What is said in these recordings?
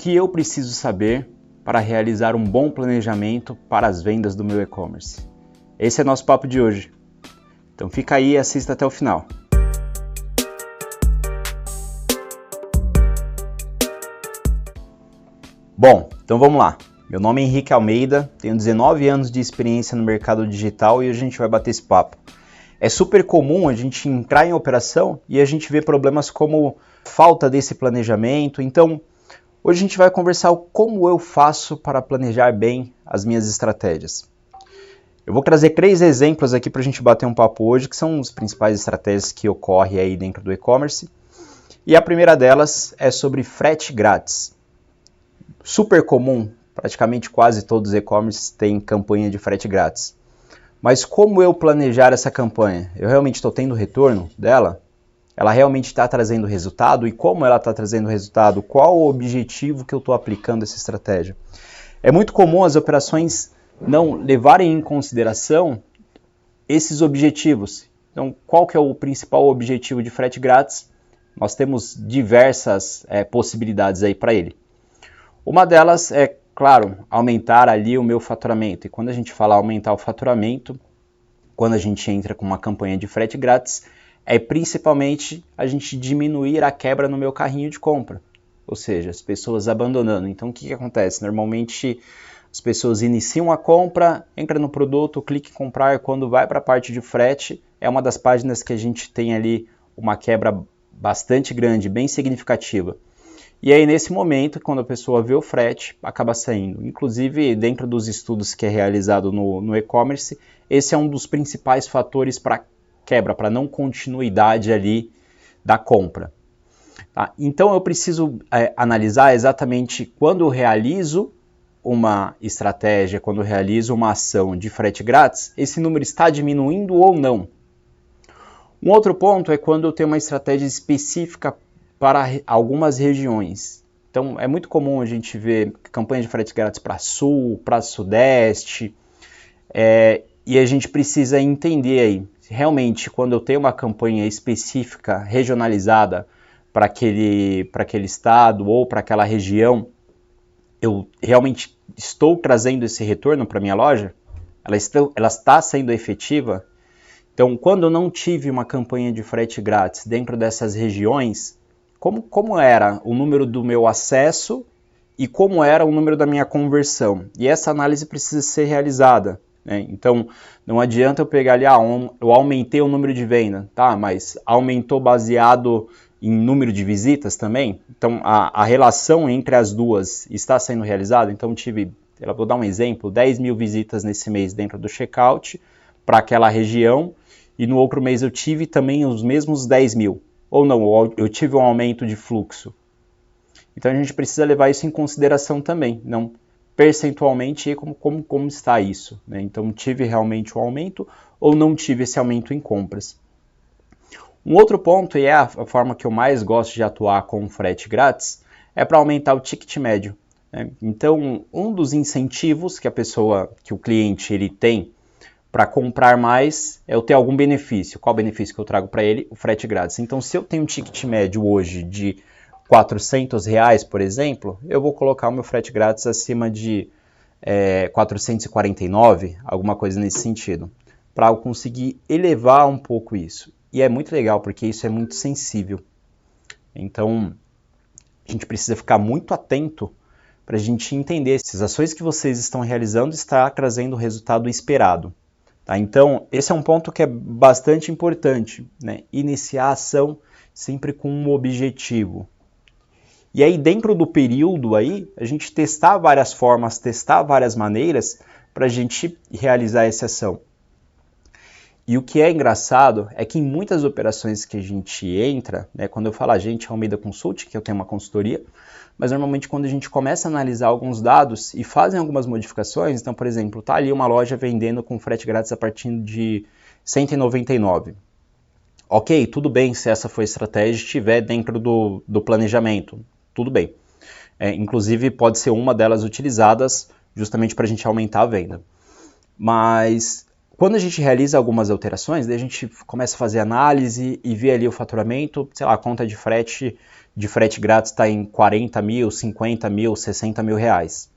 que eu preciso saber para realizar um bom planejamento para as vendas do meu e-commerce? Esse é nosso papo de hoje. Então fica aí e assista até o final. Bom, então vamos lá. Meu nome é Henrique Almeida, tenho 19 anos de experiência no mercado digital e a gente vai bater esse papo. É super comum a gente entrar em operação e a gente ver problemas como falta desse planejamento. Então, hoje a gente vai conversar como eu faço para planejar bem as minhas estratégias. Eu vou trazer 3 exemplos aqui para a gente bater um papo hoje, que são as principais estratégias que ocorrem aí dentro do e-commerce. E a primeira delas é sobre frete grátis. Super comum, praticamente quase todos os e-commerces têm campanha de frete grátis. Mas como eu planejar essa campanha? Eu realmente estou tendo retorno dela? Ela realmente está trazendo resultado? E como ela está trazendo resultado? Qual o objetivo que eu estou aplicando essa estratégia? É muito comum as operações não levarem em consideração esses objetivos. Então, qual que é o principal objetivo de frete grátis? Nós temos diversas possibilidades aí para ele. Uma delas é, claro, aumentar ali o meu faturamento. E quando a gente fala aumentar o faturamento, quando a gente entra com uma campanha de frete grátis, é principalmente a gente diminuir a quebra no meu carrinho de compra. Ou seja, as pessoas abandonando. Então o que acontece? Normalmente as pessoas iniciam a compra, entra no produto, clica em comprar, quando vai para a parte de frete, é uma das páginas que a gente tem ali uma quebra bastante grande, bem significativa. E aí, nesse momento, quando a pessoa vê o frete, acaba saindo. Inclusive, dentro dos estudos que é realizado no e-commerce, esse é um dos principais fatores para quebra, para não continuidade ali da compra. Tá? Então, eu preciso analisar exatamente quando eu realizo uma estratégia, quando eu realizo uma ação de frete grátis, esse número está diminuindo ou não. Um outro ponto é quando eu tenho uma estratégia específica para algumas regiões. Então, é muito comum a gente ver campanha de frete grátis para Sul, para Sudeste, e a gente precisa entender aí, realmente, quando eu tenho uma campanha específica, regionalizada para aquele estado ou para aquela região, eu realmente estou trazendo esse retorno para minha loja? Ela está sendo efetiva? Então, quando eu não tive uma campanha de frete grátis dentro dessas regiões, como era o número do meu acesso e como era o número da minha conversão. E essa análise precisa ser realizada, né? Então, não adianta eu pegar ali, eu aumentei o número de venda, tá? Mas aumentou baseado em número de visitas também? Então, a relação entre as duas está sendo realizada? Então, vou dar um exemplo, 10 mil visitas nesse mês dentro do checkout para aquela região e no outro mês eu tive também os mesmos 10 mil. Ou não, eu tive um aumento de fluxo. Então a gente precisa levar isso em consideração também, não percentualmente como está isso, né? Então tive realmente um aumento ou não tive esse aumento em compras. Um outro ponto, e é a forma que eu mais gosto de atuar com frete grátis, é para aumentar o ticket médio, né? Então um dos incentivos que o cliente ele tem para comprar mais, eu ter algum benefício. Qual benefício que eu trago para ele? O frete grátis. Então, se eu tenho um ticket médio hoje de R$400, por exemplo, eu vou colocar o meu frete grátis acima de 449, alguma coisa nesse sentido, para eu conseguir elevar um pouco isso. E é muito legal, porque isso é muito sensível. Então, a gente precisa ficar muito atento para a gente entender se as ações que vocês estão realizando estão trazendo o resultado esperado. Tá? Então, esse é um ponto que é bastante importante, né? Iniciar a ação sempre com um objetivo. E aí, dentro do período aí, a gente testar várias formas, testar várias maneiras para a gente realizar essa ação. E o que é engraçado é que em muitas operações que a gente entra, né, quando eu falo a gente, Almeida Consult, que eu tenho uma consultoria, mas normalmente quando a gente começa a analisar alguns dados e fazem algumas modificações, então, por exemplo, está ali uma loja vendendo com frete grátis a partir de R$199. Ok, tudo bem se essa for a estratégia e estiver dentro do planejamento, tudo bem. Inclusive pode ser uma delas utilizadas justamente para a gente aumentar a venda. Mas quando a gente realiza algumas alterações, daí a gente começa a fazer análise e vê ali o faturamento, sei lá, a conta de frete grátis está em 40 mil, 50 mil, 60 mil reais.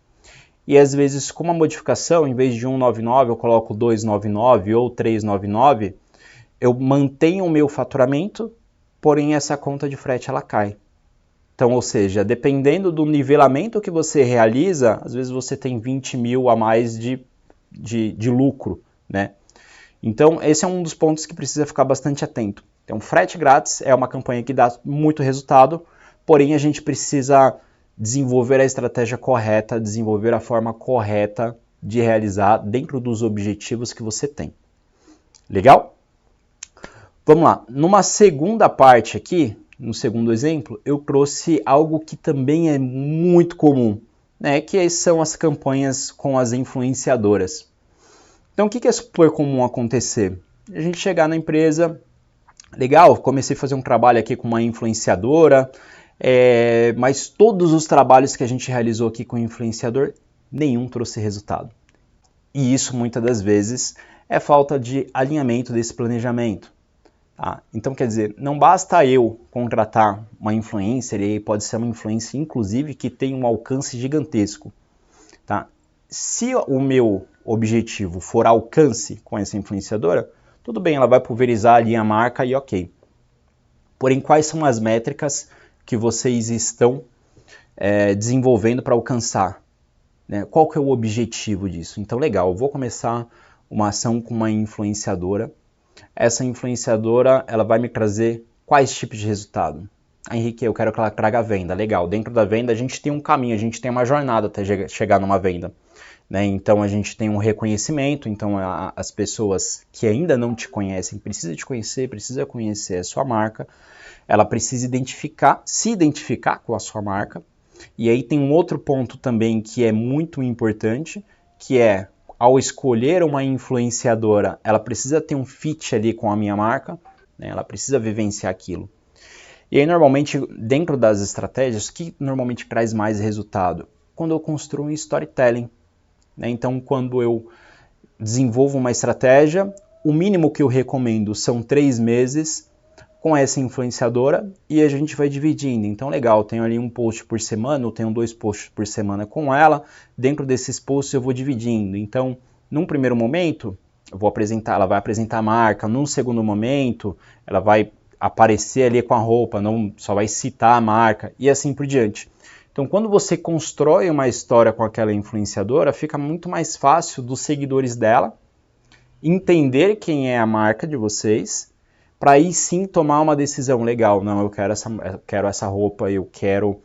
E às vezes com uma modificação, em vez de 199 eu coloco 299 ou 399, eu mantenho o meu faturamento, porém essa conta de frete ela cai. Então, ou seja, dependendo do nivelamento que você realiza, às vezes você tem 20 mil a mais de lucro, né? Então, esse é um dos pontos que precisa ficar bastante atento. Então, frete grátis é uma campanha que dá muito resultado, porém a gente precisa desenvolver a estratégia correta, desenvolver a forma correta de realizar dentro dos objetivos que você tem. Legal? Vamos lá. Numa segunda parte aqui, no segundo exemplo, eu trouxe algo que também é muito comum, né? Que são as campanhas com as influenciadoras. Então, o que é super comum acontecer? A gente chegar na empresa, legal, comecei a fazer um trabalho aqui com uma influenciadora, mas todos os trabalhos que a gente realizou aqui com o influenciador, nenhum trouxe resultado. E isso, muitas das vezes, é falta de alinhamento desse planejamento. Tá? Então, quer dizer, não basta eu contratar uma influencer, e pode ser uma influencer, inclusive, que tem um alcance gigantesco. Tá? Se o meu objetivo for alcance com essa influenciadora, tudo bem, ela vai pulverizar ali a marca e ok. Porém, quais são as métricas que vocês estão desenvolvendo para alcançar? Né? Qual que é o objetivo disso? Então, legal, eu vou começar uma ação com uma influenciadora. Essa influenciadora, ela vai me trazer quais tipos de resultado? Henrique, eu quero que ela traga venda. Legal, dentro da venda a gente tem um caminho, a gente tem uma jornada até chegar numa venda. Né? Então a gente tem um reconhecimento, então as pessoas que ainda não te conhecem precisam te conhecer, precisa conhecer a sua marca, ela precisa se identificar com a sua marca. E aí tem um outro ponto também que é muito importante, que é, ao escolher uma influenciadora, ela precisa ter um fit ali com a minha marca, né? Ela precisa vivenciar aquilo. E aí, normalmente, dentro das estratégias, o que normalmente traz mais resultado? Quando eu construo um storytelling. Né? Então, quando eu desenvolvo uma estratégia, o mínimo que eu recomendo são 3 meses com essa influenciadora e a gente vai dividindo. Então, legal, eu tenho ali um post por semana, eu tenho 2 posts por semana com ela. Dentro desses posts eu vou dividindo. Então, num primeiro momento, ela vai apresentar a marca. Num segundo momento, ela vai aparecer ali com a roupa, não só vai citar a marca e assim por diante. Então, quando você constrói uma história com aquela influenciadora, fica muito mais fácil dos seguidores dela entender quem é a marca de vocês, para aí sim tomar uma decisão legal. Não, eu quero essa roupa, eu quero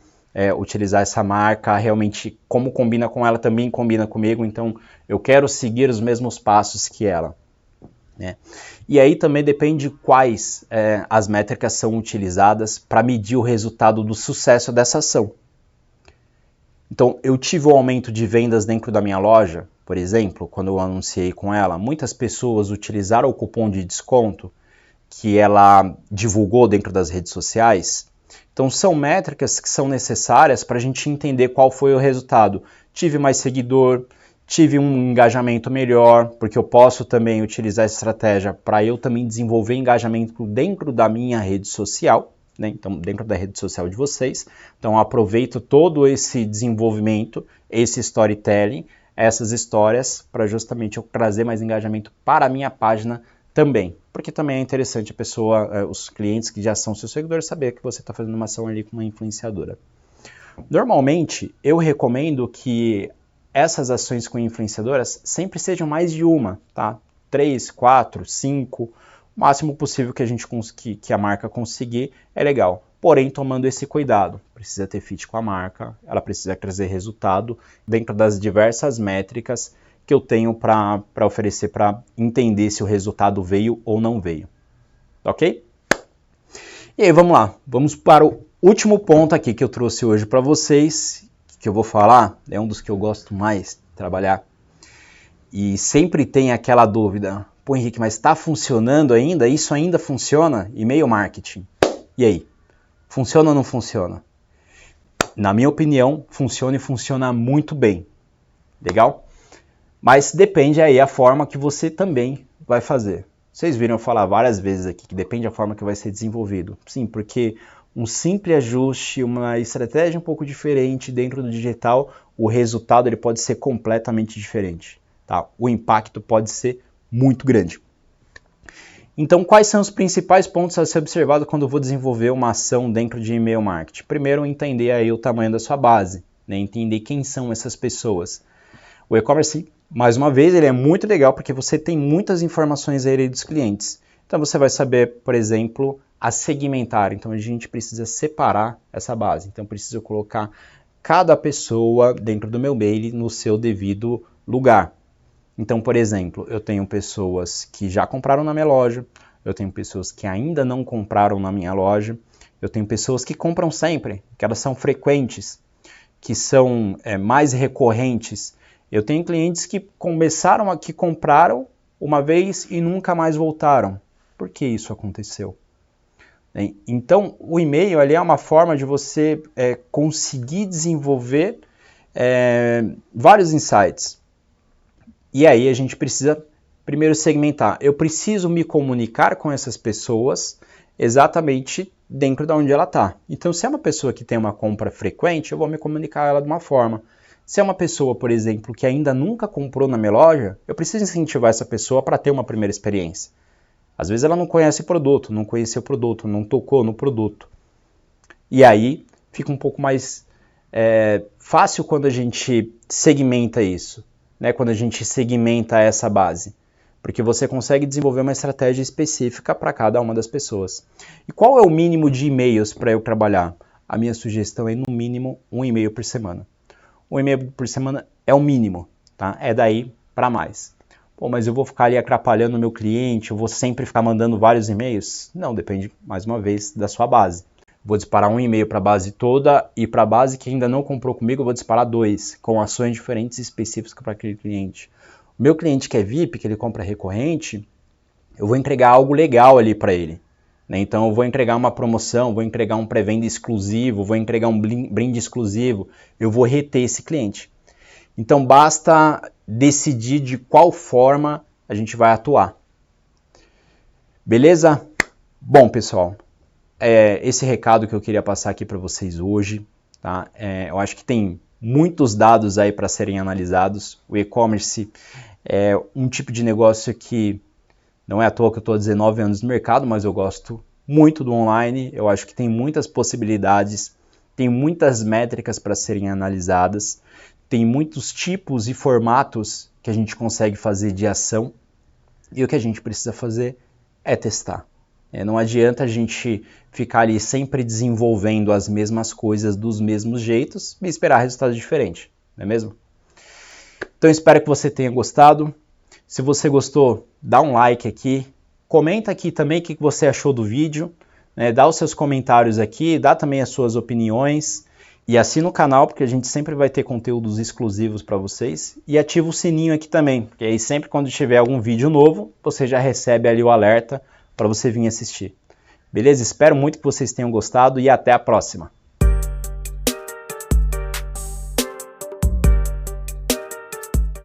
utilizar essa marca, realmente como combina com ela também combina comigo, então eu quero seguir os mesmos passos que ela. Né? E aí também depende quais as métricas são utilizadas para medir o resultado do sucesso dessa ação. Então, eu tive um aumento de vendas dentro da minha loja, por exemplo, quando eu anunciei com ela, muitas pessoas utilizaram o cupom de desconto que ela divulgou dentro das redes sociais. Então, são métricas que são necessárias para a gente entender qual foi o resultado. Tive mais seguidor, tive um engajamento melhor, porque eu posso também utilizar essa estratégia para eu também desenvolver engajamento dentro da minha rede social. Né? Então, dentro da rede social de vocês. Então, eu aproveito todo esse desenvolvimento, esse storytelling, essas histórias, para justamente eu trazer mais engajamento para a minha página também. Porque também é interessante a pessoa, os clientes que já são seus seguidores, saber que você está fazendo uma ação ali com uma influenciadora. Normalmente, eu recomendo que essas ações com influenciadoras sempre sejam mais de uma, tá? 3, 4, 5... O máximo possível que a marca conseguir é legal. Porém, tomando esse cuidado, precisa ter fit com a marca, ela precisa trazer resultado dentro das diversas métricas que eu tenho para oferecer para entender se o resultado veio ou não veio. Ok? E aí, vamos lá. Vamos para o último ponto aqui que eu trouxe hoje para vocês, que eu vou falar, é um dos que eu gosto mais de trabalhar. E sempre tem aquela dúvida, pô Henrique, mas está funcionando ainda? Isso ainda funciona? E-mail marketing. E aí? Funciona ou não funciona? Na minha opinião, funciona e funciona muito bem. Legal? Mas depende aí a forma que você também vai fazer? Vocês viram eu falar várias vezes aqui que depende da forma que vai ser desenvolvido. Sim, porque um simples ajuste, uma estratégia um pouco diferente dentro do digital, o resultado ele pode ser completamente diferente. Tá? O impacto pode ser muito grande. Então, quais são os principais pontos a ser observado quando eu vou desenvolver uma ação dentro de e-mail marketing? Primeiro, entender aí o tamanho da sua base, né? Entender quem são essas pessoas. O e-commerce, mais uma vez, ele é muito legal porque você tem muitas informações aí dos clientes. Então, você vai saber, por exemplo, a segmentar. Então, a gente precisa separar essa base. Então, preciso colocar cada pessoa dentro do meu mail no seu devido lugar. Então, por exemplo, eu tenho pessoas que já compraram na minha loja, eu tenho pessoas que ainda não compraram na minha loja, eu tenho pessoas que compram sempre, que elas são frequentes, que são mais recorrentes. Eu tenho clientes que compraram uma vez e nunca mais voltaram. Por que isso aconteceu? Então, o e-mail ali é uma forma de você conseguir desenvolver vários insights. E aí a gente precisa primeiro segmentar. Eu preciso me comunicar com essas pessoas exatamente dentro de onde ela está. Então, se é uma pessoa que tem uma compra frequente, eu vou me comunicar ela de uma forma. Se é uma pessoa, por exemplo, que ainda nunca comprou na minha loja, eu preciso incentivar essa pessoa para ter uma primeira experiência. Às vezes ela não conhece o produto, não conheceu o produto, não tocou no produto. E aí fica um pouco mais fácil quando a gente segmenta isso. Né, quando a gente segmenta essa base, porque você consegue desenvolver uma estratégia específica para cada uma das pessoas. E qual é o mínimo de e-mails para eu trabalhar? A minha sugestão é no mínimo 1 e-mail por semana. 1 e-mail por semana é o mínimo, tá? É daí para mais. Pô, mas eu vou ficar ali atrapalhando o meu cliente, eu vou sempre ficar mandando vários e-mails? Não, depende, mais uma vez, da sua base. Vou disparar um e-mail para a base toda e para a base que ainda não comprou comigo, eu vou disparar 2, com ações diferentes e específicas para aquele cliente. O meu cliente que é VIP, que ele compra recorrente, eu vou entregar algo legal ali para ele. Né? Então eu vou entregar uma promoção, vou entregar um pré-venda exclusivo, vou entregar um brinde exclusivo, eu vou reter esse cliente. Então basta decidir de qual forma a gente vai atuar. Beleza? Bom, pessoal, esse recado que eu queria passar aqui para vocês hoje, tá? Eu acho que tem muitos dados aí para serem analisados. O e-commerce é um tipo de negócio que não é à toa que eu estou há 19 anos no mercado, mas eu gosto muito do online. Eu acho que tem muitas possibilidades, tem muitas métricas para serem analisadas, tem muitos tipos e formatos que a gente consegue fazer de ação, e o que a gente precisa fazer é testar. Não adianta a gente ficar ali sempre desenvolvendo as mesmas coisas dos mesmos jeitos e esperar resultados diferentes, não é mesmo? Então espero que você tenha gostado. Se você gostou, dá um like aqui, comenta aqui também o que você achou do vídeo, né? Dá os seus comentários aqui, dá também as suas opiniões e assina o canal porque a gente sempre vai ter conteúdos exclusivos para vocês e ativa o sininho aqui também, porque aí sempre quando tiver algum vídeo novo, você já recebe ali o alerta para você vir assistir. Beleza? Espero muito que vocês tenham gostado e até a próxima.